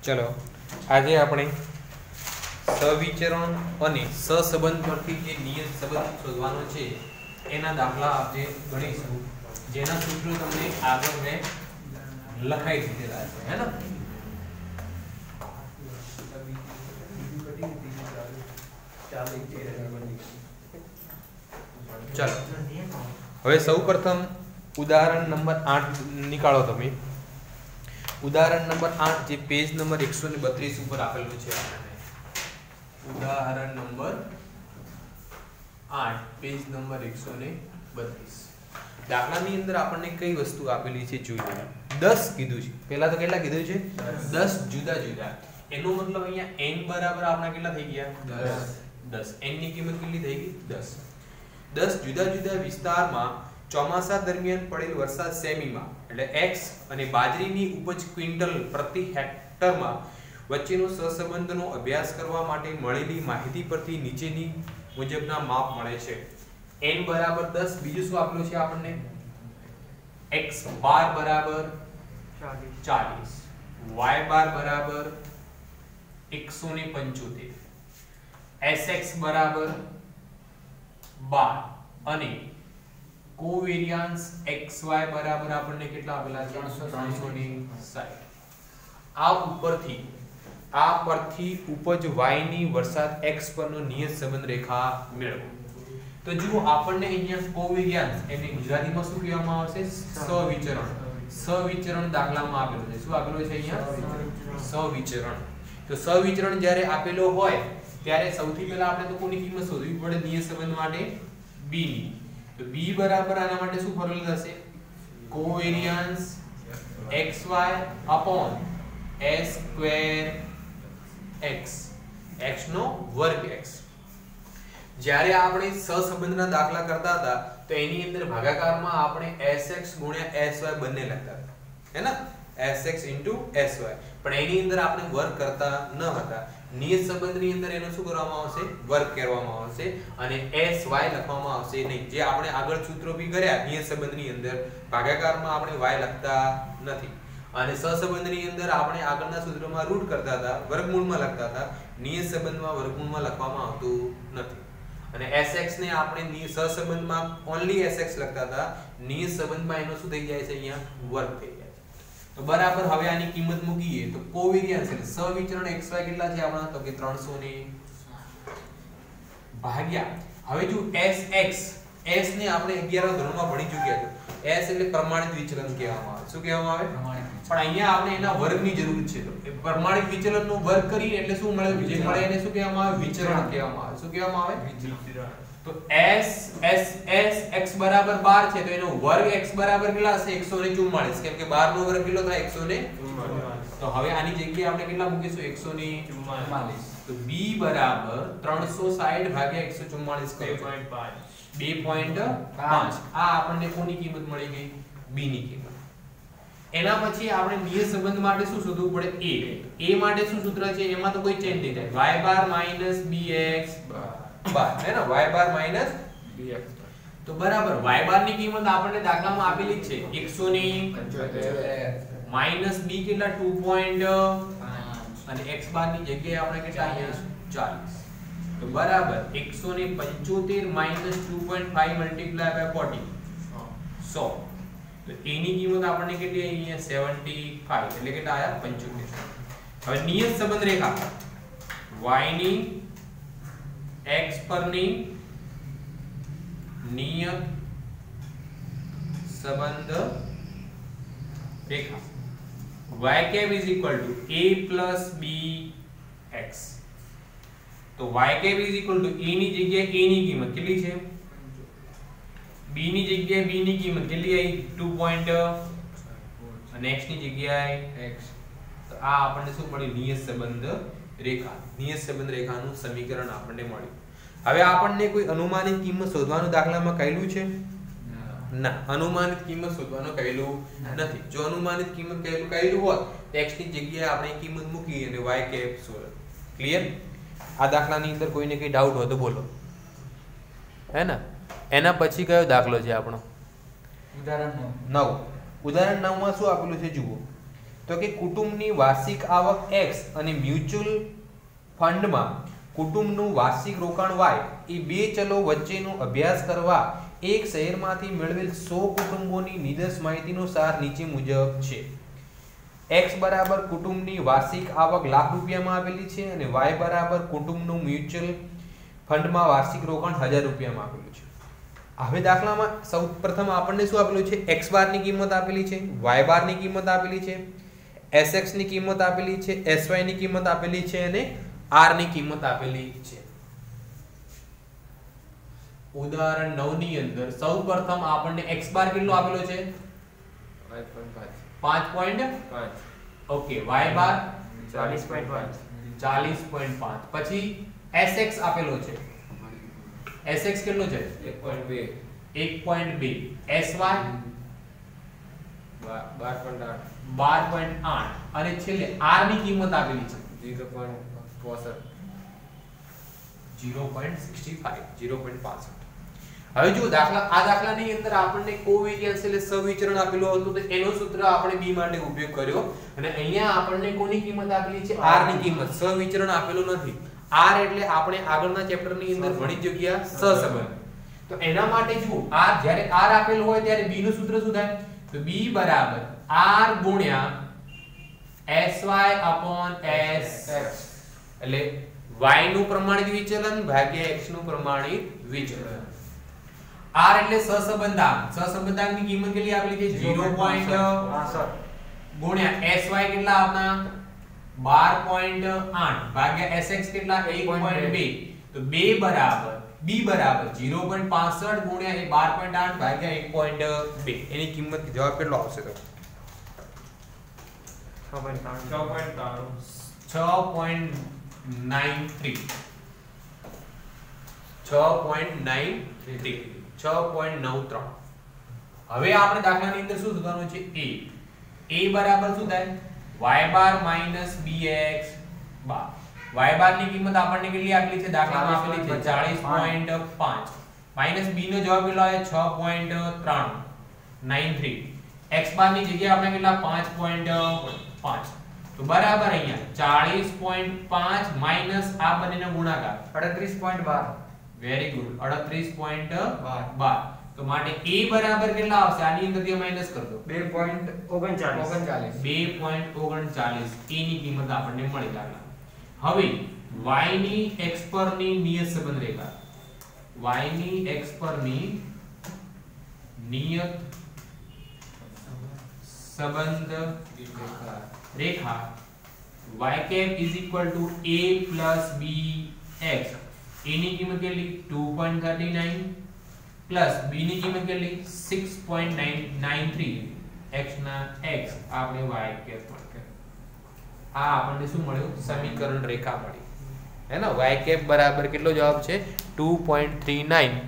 चलो आज આપણે સવિચરણ અને સહસંબંધ પરથી જે નિયત સંબંધ શોધવાનો છે એના દાખલા આપણે ગણીશું જેના સૂત્રો તમને આગળ મેં લખાઈ દીધેલા છે હે ને। चलो હવે સૌપ્રથમ ઉદાહરણ નંબર 8 निकालो તમે। उदाहरण नंबर 8 જે पेज नंबर 132 ઉપર આપેલું છે આપણને। ઉદાહરણ નંબર 8 पेज नंबर 132 દાખલાની અંદર આપણને કઈ વસ્તુ આપેલી છે જોઈએ। 10 કીધું છે। પહેલા તો કેટલા કીધું છે 10 જુદા જુદા। એનો મતલબ અહીંયા n બરાબર આપણા કેટલા થઈ ગયા 10 n ની કિંમત કેટલી થઈ ગઈ 10 10 જુદા જુદા વિસ્તારમાં ચોમાસા દરમિયાન પડેલ વરસાદ સેમીમાં એટલે x અને બાજરીની ઉપજ ક્વિન્ટલ પ્રતિ હેક્ટરમાં વચ્ચેનો સહસંબંધનો અભ્યાસ કરવા માટે મળેલી માહિતી પરથી નીચેની મુજબના માપ મળે છે। n બરાબર 10 બીજું શું આપેલું છે આપણને x બાર બરાબર 40 y બાર બરાબર 175 sx બરાબર 12 અને કોવેરિયન્સ xy બરાબર આપણને કેટલા આપેલા છે 360। આ પરથી ઉપજ y ની વરસાદ x પરનો નિયત સંબંધ રેખા મેળવો। તો જુઓ આપણને અહીંયા કોવેરિયન્સ એટલે ગુજરાતીમાં શું કહેવામાં આવશે સવિચરણ દાખલામાં આપેલું છે। શું આપેલું છે અહીંયા સવિચરણ। તો સવિચરણ જ્યારે આપેલો હોય ત્યારે સૌથી પહેલા આપણે તો કોની કિંમત શોધવી પડે નિયત સંબંધ માટે b ની। तो b बराबर आना માટે શું ફોર્મ્યુલા થશે covariance xy upon s square x x નો વર્ગ x। જ્યારે આપણે સહસંબંધના દાખલા કરતા હતા તો એની અંદર ભાગાકારમાં આપણે sx ગુણ્યા sy બંને લખતા હતા હે ને sx sy પણ એની અંદર આપણે વર્ગ કરતા ન હતા। નિયત સંબંધની અંદર એનો શું કરવામાં આવશે વર્ગ કરવામાં આવશે અને sy લખવામાં આવશે નહીં। જે આપણે આગળ સૂત્રો બી કર્યા નિયત સંબંધની અંદર ભાગાકારમાં આપણે y લખતા નથી અને સહસંબંધની અંદર આપણે આગળના સૂત્રમાં રૂટ કરતા હતા વર્ગમૂળમાં લખતા હતા। નિયત સંબંધમાં વર્ગમૂળમાં લખવામાં આવતું નથી અને sx ને આપણે સહસંબંધમાં ઓન્લી sx લખતા હતા। નિયત સંબંધમાં એનો શું થઈ જાય છે અહીંયા વર્ગ થઈ જાય। तो बराबर હવે આની કિંમત મૂકીએ તો કોવેરિયન્સ એટલે સવિચરણ xy કેટલા છે આપણા તો કે 300 ને ભાગ્યા હવે જો sx s ને આપણે 11 ધોરણમાં ભણી ચૂક્યા છે। s એટલે પ્રમાણિત વિચલન કહેવામાં આવે। શું કહેવામાં આવે પણ અહીંયા આપણે એના વર્ગની જરૂર છે। તો એ પ્રમાણિત વિચલનનો વર્ગ કરીને એટલે શું મળે જે મળે એને શું કહેવામાં આવે વિચરણ કહેવામાં આવે। શું કહેવામાં આવે વિચરણ। तो s x बराबर 12 છે તો એનો વર્ગ x બરાબર કેટલા હશે 144 કેમ કે 12 નો વર્ગ કેટલો થાય 144। તો હવે આની જગ્યાએ આપણે કેટલા મૂકીશું 144। તો b બરાબર 360 ભાગ્યા 144 2.5 આ આપણને કોની કિંમત મળી ગઈ b ની કિંમત। એના પછી આપણે નિયત સંબંધ માટે શું શોધવું પડે a માટે શું સૂત્ર છે એમાં તો કોઈ ચેન્જ નહીં થાય y બાર માઈનસ bx बार है ना y बार माइनस bx तो बराबर y बार ની કિંમત આપણને દાખલામાં આપેલી છે 175 માઈનસ b કેટલા 2.5 અને x બાર ની જગ્યાએ આપણે કેટલા અહીંયા 40 તો બરાબર 175 માઈનસ 2.5 મલ્ટીપ્લાય બાય 40 100 તો a ની કિંમત આપણને કેટલી અહીંયા 75 એટલે કેટલા આયા 75। હવે નિયત સંબંધ રેખા y ની x પરની નિયત સંબંધ રેખા y cap is equal to a plus bx। તો y cap is equal to a ની જગ્યાએ a ની કિંમત કેટલી છે b ની જગ્યાએ b ની કિંમત કેટલી આવી 2. અને x ની જગ્યાએ x। તો આ આપણને શું મળ્યું નિયત સંબંધ રેખા। નિયત સંબંધ રેખાનું સમીકરણ આપણને મળ્યું। હવે આપણને કોઈ અનુમાનિત કિંમત શોધવાનું દાખલામાં કહેલું છે ના અનુમાનિત કિંમત શોધવાનું કહેલું નથી। જો અનુમાનિત કિંમત કહેલું હોત તો x ની જગ્યાએ આપણે કિંમત મૂકી અને y કેપ શોધ। ક્લિયર। આ દાખલાની અંદર કોઈને કઈ ડાઉટ હોય તો બોલો હે ને। એના પછી કયો દાખલો છે આપણો ઉદાહરણ 9 ઉદાહરણ 9 માં શું આપેલું છે જુઓ તો કે કુટુંબની વાર્ષિક આવક x અને મ્યુચ્યુઅલ ફંડમાં કુટુંબનું વાર્ષિક રોકાણ y એ બે ચલો વચ્ચેનો અભ્યાસ કરવા એક શહેરમાંથી મેળવેલ 100 કુટુંબોની નિદર્શ માહિતીનો સાર નીચે મુજબ છે. x બરાબર કુટુંબની વાર્ષિક આવક લાખ રૂપિયામાં આપેલી છે અને y બરાબર કુટુંબનું મ્યુચ્યુઅલ ફંડમાં વાર્ષિક રોકાણ 1000 રૂપિયામાં આપેલું છે. હવે દાખલામાં સૌપ્રથમ આપણને શું આપેલું છે? x બાર ની કિંમત આપેલી છે, y બાર ની કિંમત આપેલી છે, sx ની કિંમત આપેલી છે, sy ની કિંમત આપેલી છે અને r ની કિંમત આપેલી છે. ઉદાહરણ 9 ની અંદર સૌપ્રથમ આપણને x બાર કેટલો આપેલો છે? 5.5. ઓકે, y બાર 40.5. પછી sx આપેલો છે. sx કેટલો છે? 1.2. sy 12.8 અને છેલ્લે r ની કિંમત આપેલી છે 0.65. હવે જો આ દાખલાની અંદર આપણને કોવેરિયન્સ એટલે સહવિચરણ આપેલું હતું તો એનો સૂત્ર આપણે b માટે ઉપયોગ કર્યો અને અહીંયા આપણને કોની કિંમત આપેલી છે? r ની કિંમત. સહવિચરણ આપેલું નથી. r એટલે આપણે આગળના ચેપ્ટરની અંદર ભણી જગ્યા સહસંબંધ. તો એના માટે જુઓ r જ્યારે r આપેલું હોય ત્યારે b નું સૂત્ર શું થાય? તો b બરાબર r ગુણ્યા sy/sx એટલે y નું પ્રમાણિત વિચલન ભાગ્યા x નું પ્રમાણિત વિચલન. r એટલે સહસંબંધાંક. સહસંબંધાંકની કિંમત કેટલી આપેલી છે? 0.65 ગુણ્યા sy કેટલા આપના 12.8 ભાગ્યા sx કેટલા 1.2. તો b બરાબર 0.65 ગુણ્યા 12.8 ભાગ્યા 1.2. એની કિંમત જવાબ કેટલો આવશે? તો 6.93. 6.93. હવે આપણે દાખલાની અંદર શું શોધવાનું છે? a બરાબર શું થાય? y બાર માઈનસ bx બાર. y બાર ની કિંમત આપણને કેટલી આપેલી છે? દાખલામાં આપેલી છે 40.5 માઈનસ b નો જવાબ કેટલો આવે? 6.93. x બાર ની જગ્યાએ આપણે કેટલા? 5.5. તો બરાબર અહીંયા 40.5 માઈનસ આ બંનેનો ગુણાકાર 38.12. Very good. 38.12. તો માટે a બરાબર કેટલા આવશે? આની અંદરથી માઈનસ કર દો 2.39. 2.39 a ની કિંમત આપણને મળી લાગલા. હવે y ની x પરની નિયત સંબંધ રેખા. y ની x પરની નિયત સંબંધ રેખા y cap is equal to a plus bx. a ની કિંમત કેટલી? 2.39 પ્લસ b ની કિંમત કેટલી? 6.93. x ના x આપણે y cap મળે. આ આપણને શું મળ્યું? સમીકરણ રેખા મળી. હે ને? y cap બરાબર કેટલો જવાબ છે? 2.39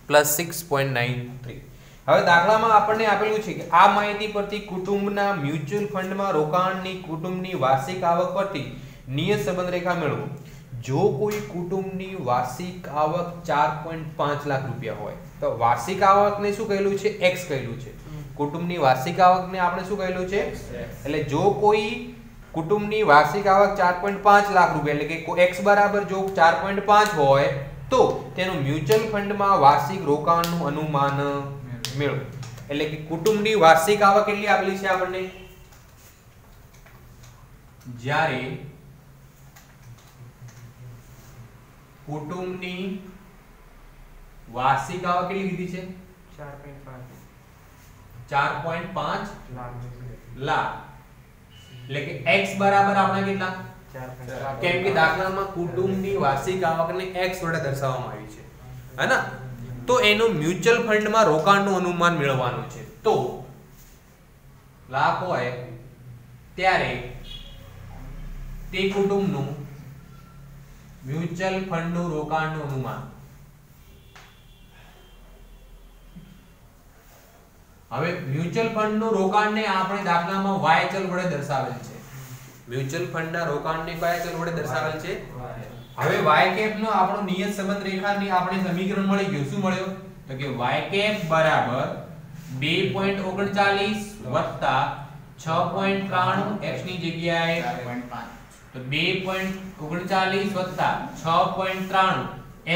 પ્લસ 6.93. હવે દાખલામાં આપણને આપેલું છે કે આ માહિતી પરથી કુટુંબના મ્યુચ્યુઅલ ફંડમાં રોકાણની કુટુંબની વાર્ષિક આવક પરથી નિયત સંબંધ રેખા મેળવો. જો કોઈ કુટુંબની વાર્ષિક આવક 4.5 લાખ રૂપિયા હોય તો વાર્ષિક આવકને શું કહેલું છે? x કહેલું છે. કુટુંબની વાર્ષિક આવકને આપણે શું કહેલું છે? એટલે જો કોઈ કુટુંબની વાર્ષિક આવક 4.5 લાખ રૂપિયા એટલે કે x બરાબર જો 4.5 હોય તો તેનું મ્યુચ્યુઅલ ફંડમાં વાર્ષિક રોકાણનું અનુમાન મેળવો. એટલે કે કુટુંબની વાર્ષિક આવક કેટલી આપેલી છે આપણને? જ્યારે કુટુંબની વાર્ષિક આવક કેટલી કીધી છે? 4.5 લાખ. એટલે કે x બરાબર આપણે કેટલા? 4. કેમ કે દાખલામાં કુટુંબની વાર્ષિક આવકને x વડે દર્શાવવામાં આવી છે. હે ને? તો એનું મ્યુચ્યુઅલ ફંડમાં રોકાણનું અનુમાન મેળવવાનું છે. તો લાખ હોય ત્યારે તે કુટુંબનું મ્યુચ્યુઅલ ફંડનું રોકાણનું અનુમાન. હવે મ્યુચ્યુઅલ ફંડનું રોકાણને આપણે દાખલામાં y ચલ વડે દર્શાવેલ છે. મ્યુચ્યુઅલ ફંડના રોકાણને કયા ચલ વડે દર્શાવેલ છે? હવે y કેપ નો આપણો નિયત સંબંધ રેખાની આપણે સમીકરણ મળી ગયું. શું મળ્યું? તો કે y કેપ બરાબર 2.39 વત્તા 6.93 x ની જગ્યાએ 4.5 તો 2.39 વત્તા 6.93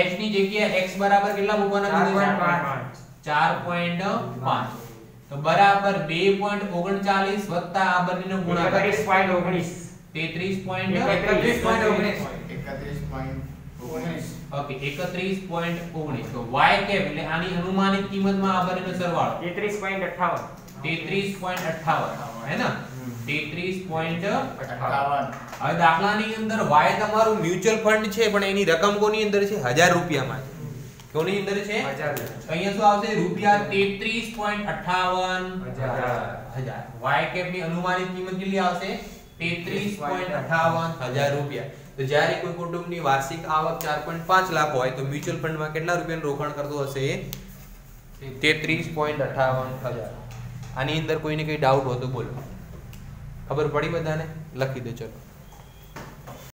x ની જગ્યાએ x બરાબર કેટલા મૂકવાના કીધું છે 4.5 તો બરાબર 2.39 વત્તા આ બંનેનો ગુણાકાર 33.19 ઓકે 31.19 તો y કેપ એટલે આની અનુમાનિત કિંમતમાં આ બંનેનો સરવાળો 33.58 હે ને 33.58 હવે દાખલાની અંદર y તમારું મ્યુચ્યુઅલ ફંડ છે પણ એની રકમ કોની અંદર છે 1000 રૂપિયામાં છે કોની અંદર છે 1000 અહીંયા શું આવશે રૂપિયા 33.58 y કેપ ની અનુમાનિત કિંમત કેટલી આવશે 33.58 રૂપિયા તો જ્યારે કોઈ કુટુંબની વાર્ષિક આવક 4.5 લાખ હોય તો મ્યુચ્યુઅલ ફંડમાં કેટલા રૂપિયાનું રોકાણ કરતો હશે 33.58 આની અંદર કોઈને કઈ ડાઉટ હોય તો બોલો ખબર પડી બધાને લખી દો ચલો